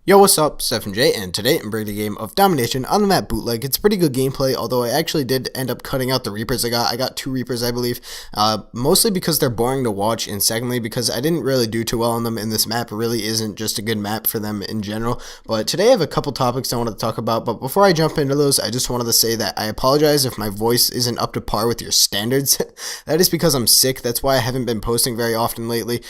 Yo, what's up? It's FMJ, and today I'm bringing a game of Domination on the map Bootleg. It's pretty good gameplay, although I actually did end up cutting out the Reapers I got. I got 2 Reapers, I believe, mostly because they're boring to watch, and secondly because I didn't really do too well on them, and this map really isn't just a good map for them in general. But today I have a couple topics I wanted to talk about, but before I jump into those, I just wanted to say that I apologize if my voice isn't up to par with your standards. That is because I'm sick. That's why I haven't been posting very often lately,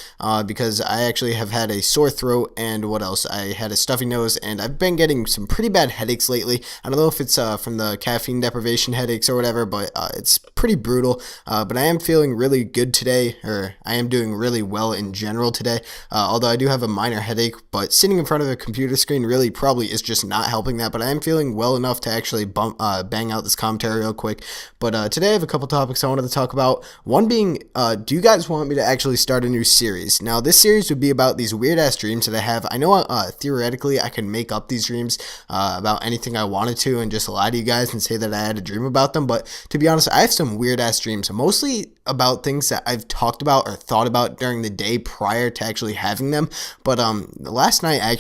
because I actually have had a sore throat, and what else? I had a stuffy nose, and I've been getting some pretty bad headaches lately. I don't know if it's from the caffeine deprivation headaches or whatever, but it's pretty brutal. But I am feeling really good today, or I am doing really well in general today, although I do have a minor headache, but sitting in front of a computer screen really probably is just not helping that. But I am feeling well enough to actually bang out this commentary real quick. But today I have a couple topics I wanted to talk about. One being, do you guys want me to actually start a new series? Now, this series would be about these weird-ass dreams that I have. I know theoretically I can make up these dreams about anything I wanted to and just lie to you guys and say that I had a dream about them, but to be honest, I have some weird-ass dreams, mostly about things that I've talked about or thought about during the day prior to actually having them. But last night I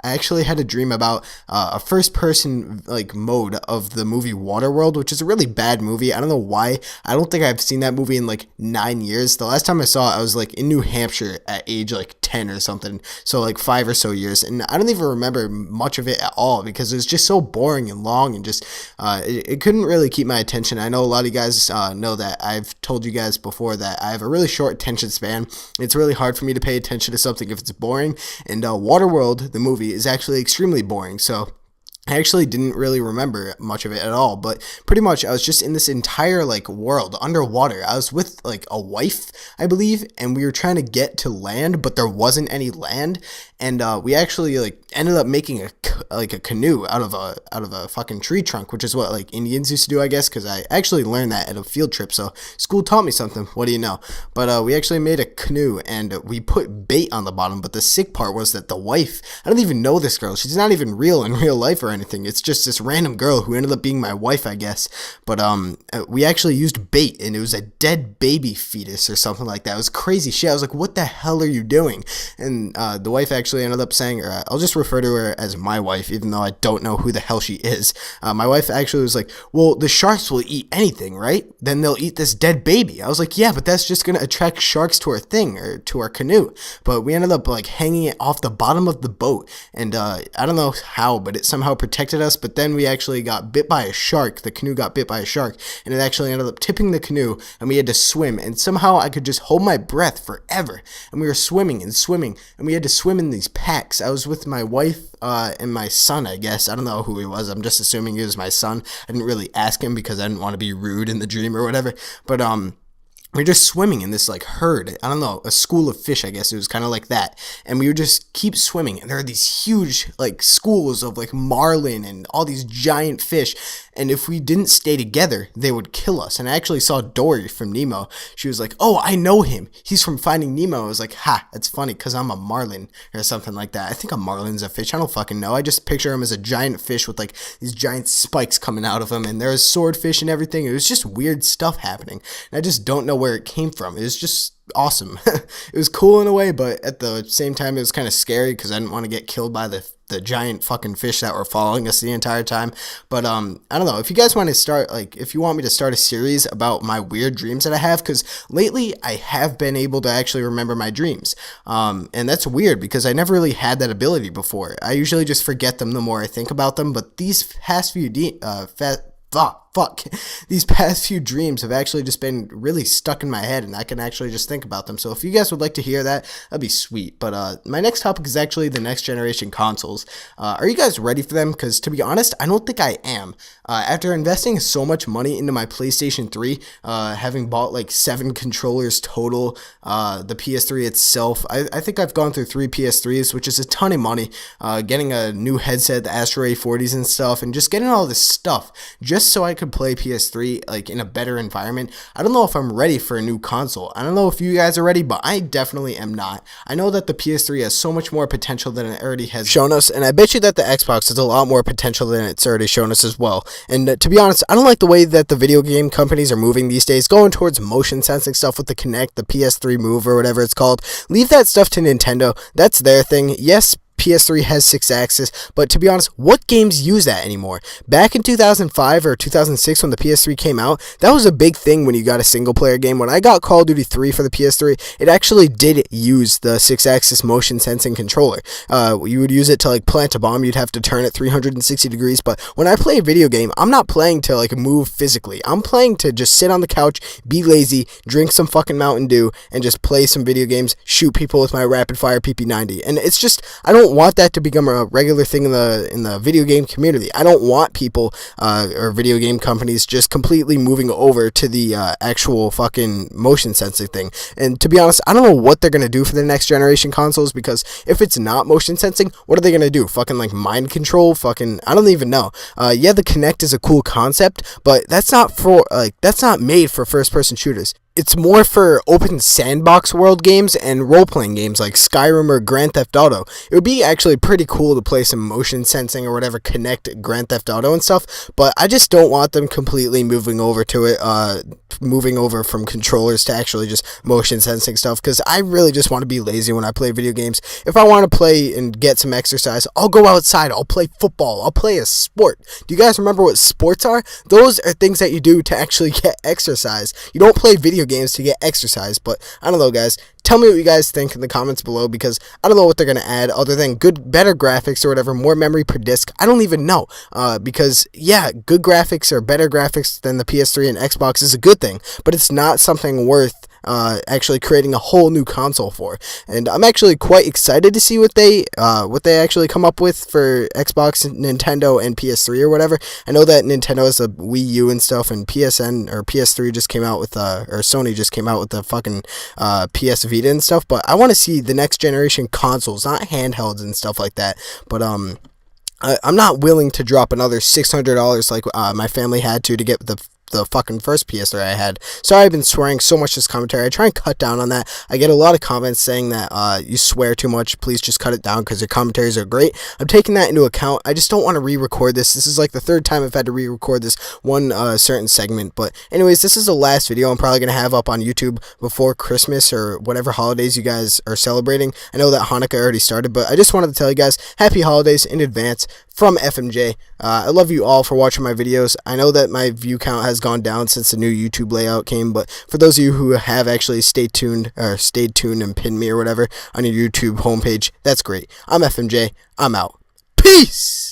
actually had a dream about a first-person like mode of the movie Waterworld, which is a really bad movie. I don't know why. I don't think I've seen that movie in like 9 years. The last time I saw it, I was like in New Hampshire at age like 10 or something, so like 5 or so years, and I don't even remember much of it at all because it was just so boring and long, and just it couldn't really keep my attention. I know a lot of you guys know that I've told you guys before that I have a really short attention span. It's really hard for me to pay attention to something if it's boring, and Waterworld, the movie, is actually extremely boring, so I actually didn't really remember much of it at all, but pretty much I was just in this entire like world underwater. I was with like a wife, I believe, and we were trying to get to land, but there wasn't any land, and we actually like ended up making a canoe out of a fucking tree trunk, which is what like Indians used to do, I guess, because I actually learned that at a field trip, so school taught me something. What do you know? But we actually made a canoe and we put bait on the bottom. But the sick part was that the wife, I don't even know this girl. She's not even real in real life or anything. It's just this random girl who ended up being my wife, I guess. But we actually used bait, and it was a dead baby fetus or something like that. It was crazy shit. I was like, what the hell are you doing? And the wife actually ended up saying, or I'll just refer to her as my wife, even though I don't know who the hell she is. My wife actually was like, well, the sharks will eat anything, right? Then they'll eat this dead baby. I was like, yeah, but that's just gonna attract sharks to our thing, or to our canoe. But we ended up like hanging it off the bottom of the boat, and I don't know how, but it somehow protected us. But then we actually got bit by a shark. The canoe got bit by a shark, and it actually ended up tipping the canoe, and we had to swim. And somehow I could just hold my breath forever, and we were swimming and swimming, and we had to swim in these packs. I was with my wife and my son, I guess. I don't know who he was. I'm just assuming he was my son. I didn't really ask him because I didn't want to be rude in the dream or whatever. But we're just swimming in this like herd. I don't know, a school of fish, I guess. It was kind of like that. And we would just keep swimming. And there are these huge like schools of like marlin and all these giant fish. And if we didn't stay together, they would kill us. And I actually saw Dory from Nemo. She was like, oh, I know him. He's from Finding Nemo. I was like, ha, that's funny because I'm a marlin or something like that. I think a marlin's a fish. I don't fucking know. I just picture him as a giant fish with like these giant spikes coming out of him. And there's swordfish and everything. It was just weird stuff happening. And I just don't know where it came from. It was just awesome. It was cool in a way, but at the same time it was kind of scary because I didn't want to get killed by the giant fucking fish that were following us the entire time. But I don't know, if you guys want to start, like, if you want me to start a series about my weird dreams that I have, because lately I have been able to actually remember my dreams, and that's weird because I never really had that ability before. I usually just forget them the more I think about them, but these past few these past few dreams have actually just been really stuck in my head, and I can actually just think about them. So if you guys would like to hear that, that'd be sweet. But my next topic is actually the next generation consoles. Are you guys ready for them? Because to be honest, I don't think I am. After investing so much money into my PlayStation 3, having bought like 7 controllers total, the PS3 itself, I think I've gone through 3 PS3s, which is a ton of money, getting a new headset, the Astro A40s and stuff, and just getting all this stuff just so I could play PS3 like in a better environment. I don't know if I'm ready for a new console. I don't know if you guys are ready, but I definitely am not. I know that the PS3 has so much more potential than it already has shown us, and I bet you that the Xbox has a lot more potential than it's already shown us as well. And to be honest, I don't like the way that the video game companies are moving these days, going towards motion sensing stuff with the Kinect, the PS3 Move, or whatever it's called. Leave that stuff to Nintendo. That's their thing. Yes, PS3 has 6-axis, but to be honest, what games use that anymore? Back in 2005 or 2006 when the PS3 came out, that was a big thing when you got a single-player game. When I got Call of Duty 3 for the PS3, it actually did use the 6-axis motion sensing controller. You would use it to like plant a bomb, you'd have to turn it 360 degrees, but when I play a video game, I'm not playing to like move physically. I'm playing to just sit on the couch, be lazy, drink some fucking Mountain Dew, and just play some video games, shoot people with my rapid-fire PP90. And it's just, I don't want that to become a regular thing in the video game community. I don't want people or video game companies just completely moving over to the actual fucking motion sensing thing. And to be honest, I don't know what they're gonna do for the next generation consoles, because if it's not motion sensing, what are they gonna do? Fucking like mind control? Fucking, I don't even know. Yeah, the Kinect is a cool concept, but that's not made for first-person shooters. It's more for open sandbox world games and role-playing games like Skyrim or Grand Theft Auto. It would be actually pretty cool to play some motion sensing or whatever, Kinect, Grand Theft Auto and stuff, but I just don't want them completely moving over to it, moving over from controllers to actually just motion sensing stuff, because I really just want to be lazy when I play video games. If I want to play and get some exercise, I'll go outside, I'll play football, I'll play a sport. Do you guys remember what sports are? Those are things that you do to actually get exercise. You don't play video games to get exercise. But I don't know, guys, tell me what you guys think in the comments below, because I don't know what they're going to add other than better graphics or whatever, more memory per disc. I don't even know, because yeah, good graphics or better graphics than the PS3 and Xbox is a good thing, but it's not something worth actually creating a whole new console for. And I'm actually quite excited to see what they actually come up with for Xbox, Nintendo, and PS3 or whatever. I know that Nintendo has a Wii U and stuff, and PSN or PS3 just came out with or Sony just came out with the fucking PS Vita and stuff. But I want to see the next generation consoles, not handhelds and stuff like that. But I'm not willing to drop another $600 like my family had to get the fucking first PS3 I had. Sorry I've been swearing so much this commentary. I try and cut down on that. I get a lot of comments saying that you swear too much. Please just cut it down because your commentaries are great. I'm taking that into account. I just don't want to re-record this. This is like the third time I've had to re-record this one certain segment. But anyways, this is the last video I'm probably going to have up on YouTube before Christmas or whatever holidays you guys are celebrating. I know that Hanukkah already started, but I just wanted to tell you guys happy holidays in advance from FMJ. I love you all for watching my videos. I know that my view count has gone down since the new YouTube layout came, but for those of you who have actually stayed tuned and pinned me or whatever on your YouTube homepage, that's great. I'm FMJ. I'm out. Peace!